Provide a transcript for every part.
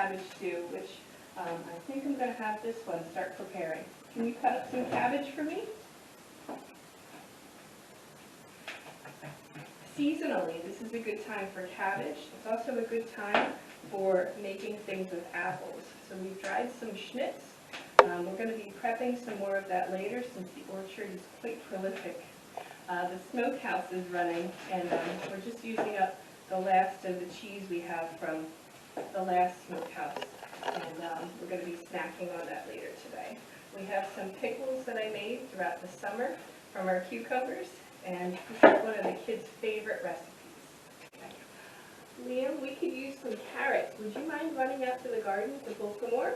cabbage stew, which I think I'm going to have this one start preparing. Can you cut up some cabbage for me? Seasonally, this is a good time for cabbage. It's also a good time for making things with apples. So we've dried some schnitz. We're going to be prepping some more of that later since the orchard is quite prolific. The smokehouse is running, and we're just using up the last of the cheese we have from the last smokehouse. And we're going to be snacking on that later today. We have some pickles that I made throughout the summer from our cucumbers. And this is one of the kids' favorite recipes. Okay. Liam, we could use some carrots. Would you mind running out to the garden to pull some more?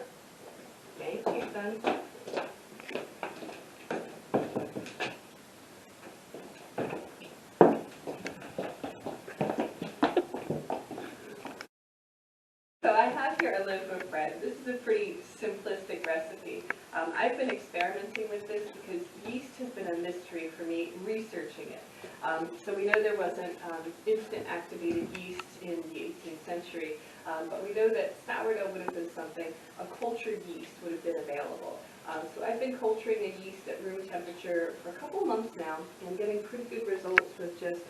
Thank you, son. So I have here a loaf of bread. This is a pretty simplistic recipe. I've been experimenting with this because yeast has been a mystery for me researching it. So we know there wasn't instant activated yeast in the 18th century, but we know that sourdough would have been something, a cultured yeast would have been available. So I've been culturing a yeast at room temperature for a couple months now and getting pretty good results with just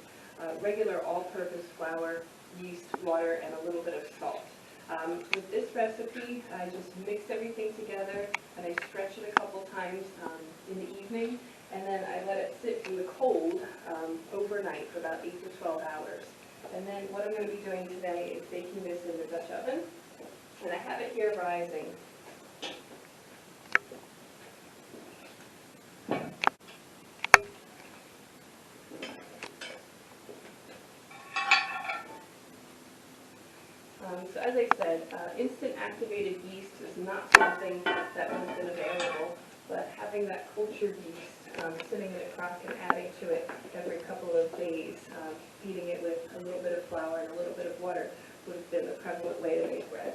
regular all-purpose flour, yeast, water, and a little bit of salt. With this recipe, I just mix everything together and I stretch it a couple times in the evening, and then I let it sit in the cold overnight for about 8 to 12 hours. And then what I'm going to be doing today is baking this in the Dutch oven, and I have it here rising. So as I said, instant activated yeast is not something that has been available, but having that cultured yeast sitting in a crock and adding to it every couple of days, feeding it with a little bit of flour and a little bit of water would have been the prevalent way to make bread.